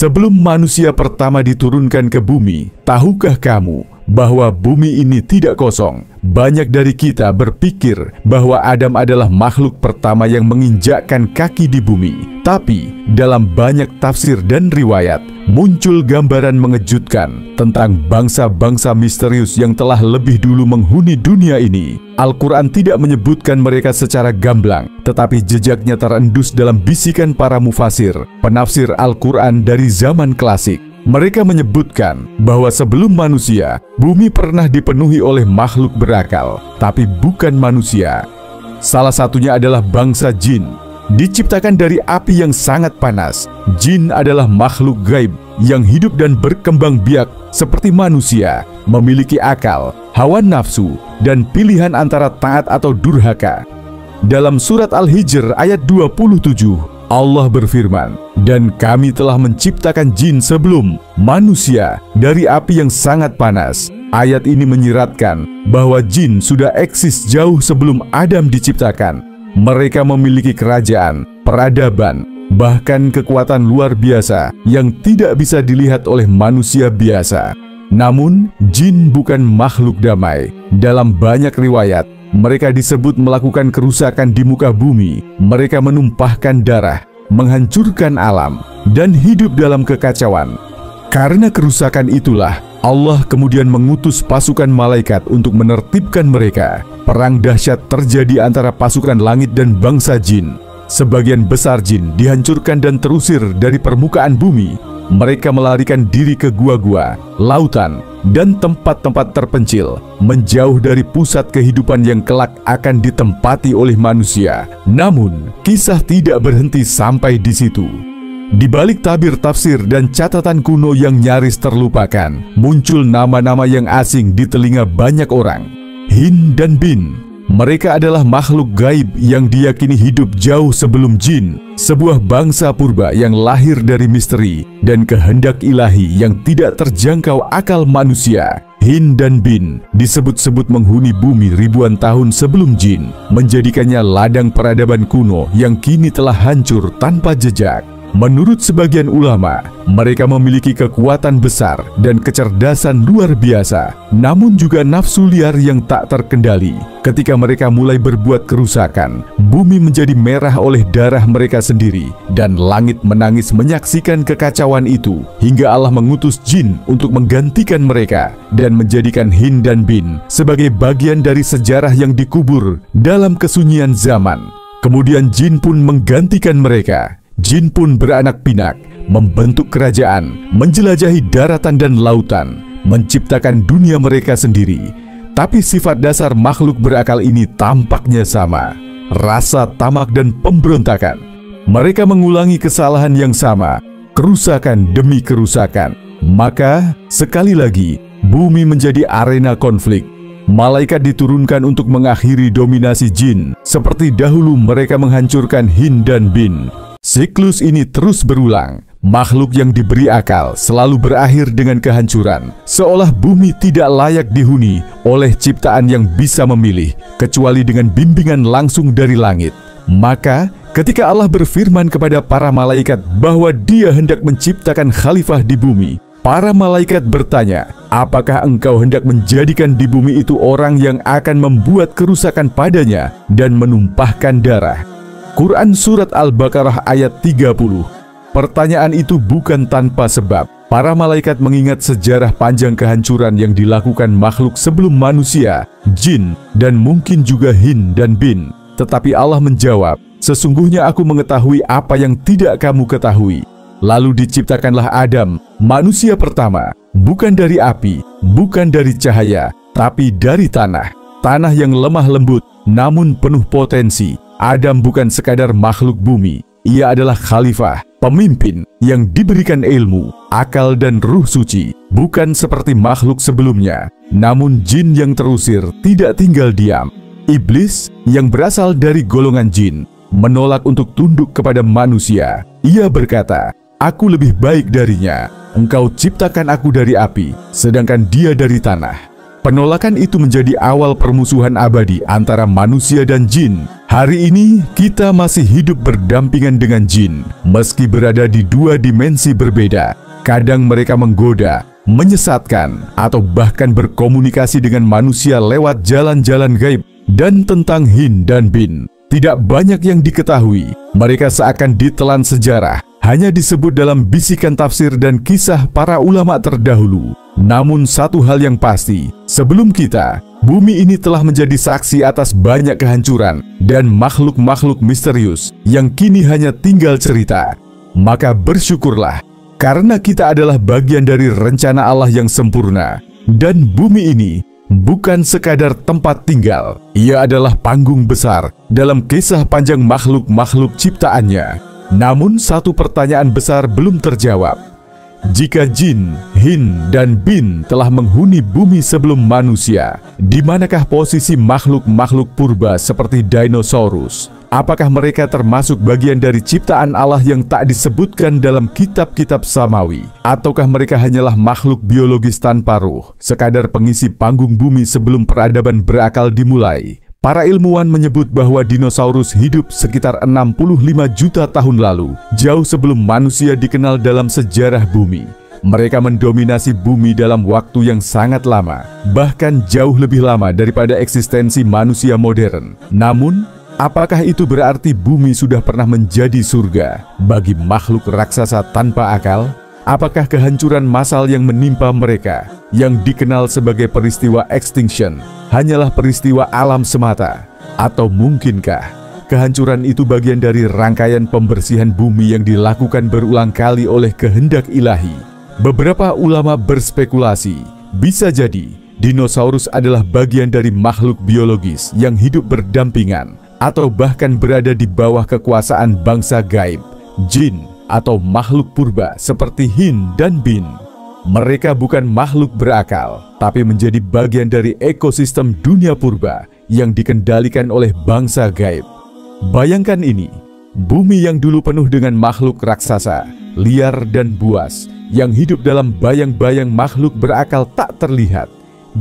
Sebelum manusia pertama diturunkan ke bumi, tahukah kamu bahwa bumi ini tidak kosong? Banyak dari kita berpikir bahwa Adam adalah makhluk pertama yang menginjakkan kaki di bumi. Tapi, dalam banyak tafsir dan riwayat, muncul gambaran mengejutkan tentang bangsa-bangsa misterius yang telah lebih dulu menghuni dunia ini. Al-Quran tidak menyebutkan mereka secara gamblang, tetapi jejaknya terendus dalam bisikan para mufasir, penafsir Al-Quran dari zaman klasik. Mereka menyebutkan bahwa sebelum manusia, bumi pernah dipenuhi oleh makhluk berakal, tapi bukan manusia. Salah satunya adalah bangsa jin. Diciptakan dari api yang sangat panas, jin adalah makhluk gaib yang hidup dan berkembang biak seperti manusia, memiliki akal, hawa nafsu, dan pilihan antara taat atau durhaka. Dalam surat Al-Hijr ayat 27, Allah berfirman, "Dan kami telah menciptakan jin sebelum manusia dari api yang sangat panas." Ayat ini menyiratkan bahwa jin sudah eksis jauh sebelum Adam diciptakan. Mereka memiliki kerajaan, peradaban, bahkan kekuatan luar biasa yang tidak bisa dilihat oleh manusia biasa. Namun, jin bukan makhluk damai. Dalam banyak riwayat, mereka disebut melakukan kerusakan di muka bumi. Mereka menumpahkan darah, menghancurkan alam, dan hidup dalam kekacauan. Karena kerusakan itulah, Allah kemudian mengutus pasukan malaikat untuk menertibkan mereka. Perang dahsyat terjadi antara pasukan langit dan bangsa jin. Sebagian besar jin dihancurkan dan terusir dari permukaan bumi. Mereka melarikan diri ke gua-gua, lautan, dan tempat-tempat terpencil, menjauh dari pusat kehidupan yang kelak akan ditempati oleh manusia. Namun, kisah tidak berhenti sampai di situ. Di balik tabir tafsir dan catatan kuno yang nyaris terlupakan, muncul nama-nama yang asing di telinga banyak orang. Hin dan Bin. Mereka adalah makhluk gaib yang diyakini hidup jauh sebelum jin, sebuah bangsa purba yang lahir dari misteri dan kehendak ilahi yang tidak terjangkau akal manusia. Hin dan Bin disebut-sebut menghuni bumi ribuan tahun sebelum jin, menjadikannya ladang peradaban kuno yang kini telah hancur tanpa jejak. Menurut sebagian ulama, mereka memiliki kekuatan besar dan kecerdasan luar biasa, namun juga nafsu liar yang tak terkendali. Ketika mereka mulai berbuat kerusakan, bumi menjadi merah oleh darah mereka sendiri, dan langit menangis menyaksikan kekacauan itu, hingga Allah mengutus jin untuk menggantikan mereka dan menjadikan Hin dan Bin sebagai bagian dari sejarah yang dikubur dalam kesunyian zaman. Kemudian jin pun menggantikan mereka. Jin pun beranak pinak, membentuk kerajaan, menjelajahi daratan dan lautan, menciptakan dunia mereka sendiri. Tapi sifat dasar makhluk berakal ini tampaknya sama, rasa tamak dan pemberontakan. Mereka mengulangi kesalahan yang sama, kerusakan demi kerusakan. Maka, sekali lagi, bumi menjadi arena konflik. Malaikat diturunkan untuk mengakhiri dominasi jin, seperti dahulu mereka menghancurkan Hin dan Bin. Siklus ini terus berulang. Makhluk yang diberi akal selalu berakhir dengan kehancuran, seolah bumi tidak layak dihuni oleh ciptaan yang bisa memilih, kecuali dengan bimbingan langsung dari langit. Maka, ketika Allah berfirman kepada para malaikat bahwa Dia hendak menciptakan khalifah di bumi, para malaikat bertanya, "Apakah engkau hendak menjadikan di bumi itu orang yang akan membuat kerusakan padanya dan menumpahkan darah?" Quran Surat Al-Baqarah ayat 30. Pertanyaan itu bukan tanpa sebab. Para malaikat mengingat sejarah panjang kehancuran yang dilakukan makhluk sebelum manusia, jin, dan mungkin juga Hin dan Bin. Tetapi Allah menjawab, "Sesungguhnya aku mengetahui apa yang tidak kamu ketahui." Lalu diciptakanlah Adam, manusia pertama, bukan dari api, bukan dari cahaya, tapi dari tanah. Tanah yang lemah lembut, namun penuh potensi. Adam bukan sekadar makhluk bumi, ia adalah khalifah, pemimpin yang diberikan ilmu, akal dan ruh suci. Bukan seperti makhluk sebelumnya, namun jin yang terusir tidak tinggal diam. Iblis yang berasal dari golongan jin menolak untuk tunduk kepada manusia. Ia berkata, "Aku lebih baik darinya. Engkau ciptakan aku dari api, sedangkan dia dari tanah." Penolakan itu menjadi awal permusuhan abadi antara manusia dan jin. Hari ini kita masih hidup berdampingan dengan jin, meski berada di dua dimensi berbeda. Kadang mereka menggoda, menyesatkan, atau bahkan berkomunikasi dengan manusia lewat jalan-jalan gaib. Dan tentang Hin dan Bin, tidak banyak yang diketahui. Mereka seakan ditelan sejarah, hanya disebut dalam bisikan tafsir dan kisah para ulama terdahulu. Namun satu hal yang pasti, sebelum kita, bumi ini telah menjadi saksi atas banyak kehancuran dan makhluk-makhluk misterius yang kini hanya tinggal cerita. Maka bersyukurlah, karena kita adalah bagian dari rencana Allah yang sempurna. Dan bumi ini bukan sekadar tempat tinggal, ia adalah panggung besar dalam kisah panjang makhluk-makhluk ciptaannya. Namun satu pertanyaan besar belum terjawab. Jika jin, Hin, dan Bin telah menghuni bumi sebelum manusia, di manakah posisi makhluk-makhluk purba seperti dinosaurus? Apakah mereka termasuk bagian dari ciptaan Allah yang tak disebutkan dalam kitab-kitab samawi? Ataukah mereka hanyalah makhluk biologis tanpa ruh, sekadar pengisi panggung bumi sebelum peradaban berakal dimulai? Para ilmuwan menyebut bahwa dinosaurus hidup sekitar 65 juta tahun lalu, jauh sebelum manusia dikenal dalam sejarah bumi. Mereka mendominasi bumi dalam waktu yang sangat lama, bahkan jauh lebih lama daripada eksistensi manusia modern. Namun, apakah itu berarti bumi sudah pernah menjadi surga bagi makhluk raksasa tanpa akal? Apakah kehancuran massal yang menimpa mereka, yang dikenal sebagai peristiwa extinction, hanyalah peristiwa alam semata? Atau mungkinkah kehancuran itu bagian dari rangkaian pembersihan bumi yang dilakukan berulang kali oleh kehendak ilahi? Beberapa ulama berspekulasi, bisa jadi dinosaurus adalah bagian dari makhluk biologis yang hidup berdampingan, atau bahkan berada di bawah kekuasaan bangsa gaib, jin, atau makhluk purba seperti Hin dan Bin. Mereka bukan makhluk berakal, tapi menjadi bagian dari ekosistem dunia purba yang dikendalikan oleh bangsa gaib. Bayangkan ini, bumi yang dulu penuh dengan makhluk raksasa, liar dan buas, yang hidup dalam bayang-bayang makhluk berakal tak terlihat.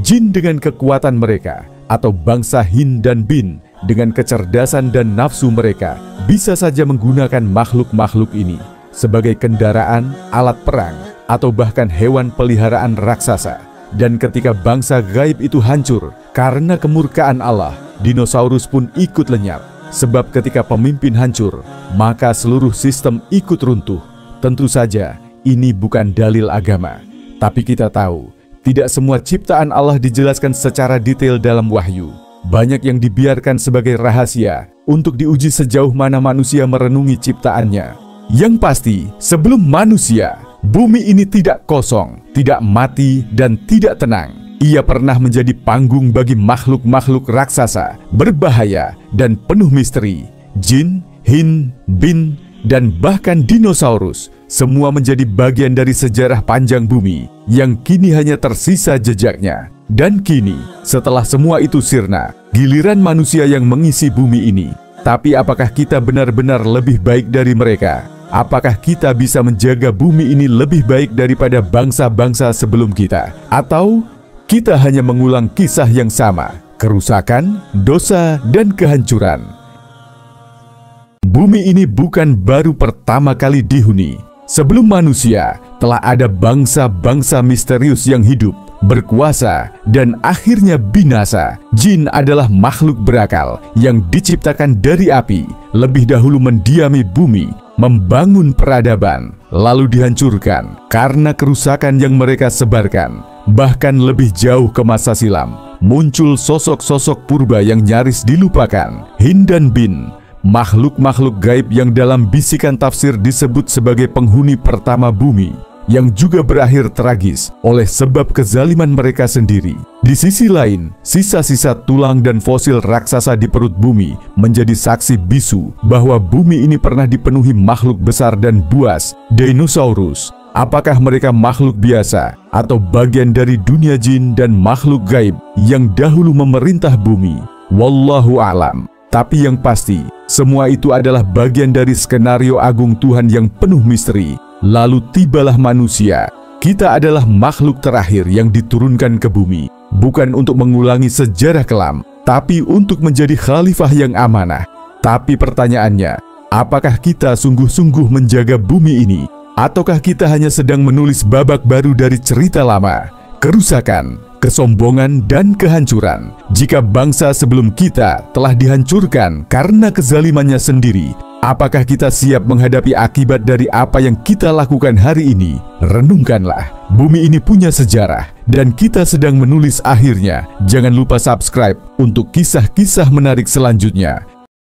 Jin dengan kekuatan mereka, atau bangsa Hin dan Bin dengan kecerdasan dan nafsu mereka, bisa saja menggunakan makhluk-makhluk ini sebagai kendaraan, alat perang, atau bahkan hewan peliharaan raksasa. Dan ketika bangsa gaib itu hancur karena kemurkaan Allah, dinosaurus pun ikut lenyap. Sebab ketika pemimpin hancur, maka seluruh sistem ikut runtuh. Tentu saja, ini bukan dalil agama. Tapi kita tahu, tidak semua ciptaan Allah dijelaskan secara detail dalam wahyu. Banyak yang dibiarkan sebagai rahasia untuk diuji sejauh mana manusia merenungi ciptaannya. Yang pasti, sebelum manusia, bumi ini tidak kosong, tidak mati, dan tidak tenang. Ia pernah menjadi panggung bagi makhluk-makhluk raksasa, berbahaya, dan penuh misteri. Jin, Hin, Bin, dan bahkan dinosaurus, semua menjadi bagian dari sejarah panjang bumi yang kini hanya tersisa jejaknya. Dan kini, setelah semua itu sirna, giliran manusia yang mengisi bumi ini. Tapi apakah kita benar-benar lebih baik dari mereka? Apakah kita bisa menjaga bumi ini lebih baik daripada bangsa-bangsa sebelum kita? Atau kita hanya mengulang kisah yang sama, kerusakan, dosa, dan kehancuran? Bumi ini bukan baru pertama kali dihuni. Sebelum manusia, telah ada bangsa-bangsa misterius yang hidup, berkuasa, dan akhirnya binasa. Jin adalah makhluk berakal yang diciptakan dari api, lebih dahulu mendiami bumi, membangun peradaban, lalu dihancurkan karena kerusakan yang mereka sebarkan. Bahkan lebih jauh ke masa silam, muncul sosok-sosok purba yang nyaris dilupakan. Hin dan Bin, makhluk-makhluk gaib yang dalam bisikan tafsir disebut sebagai penghuni pertama bumi, yang juga berakhir tragis oleh sebab kezaliman mereka sendiri. Di sisi lain, sisa-sisa tulang dan fosil raksasa di perut bumi menjadi saksi bisu bahwa bumi ini pernah dipenuhi makhluk besar dan buas, dinosaurus. Apakah mereka makhluk biasa atau bagian dari dunia jin dan makhluk gaib yang dahulu memerintah bumi? Wallahu a'lam. Tapi yang pasti, semua itu adalah bagian dari skenario agung Tuhan yang penuh misteri. Lalu tibalah manusia. Kita adalah makhluk terakhir yang diturunkan ke bumi, bukan untuk mengulangi sejarah kelam, tapi untuk menjadi khalifah yang amanah. Tapi pertanyaannya, apakah kita sungguh-sungguh menjaga bumi ini? Ataukah kita hanya sedang menulis babak baru dari cerita lama? Kerusakan, kesombongan, dan kehancuran. Jika bangsa sebelum kita telah dihancurkan karena kezalimannya sendiri, apakah kita siap menghadapi akibat dari apa yang kita lakukan hari ini? Renungkanlah, bumi ini punya sejarah, dan kita sedang menulis akhirnya. Jangan lupa subscribe untuk kisah-kisah menarik selanjutnya.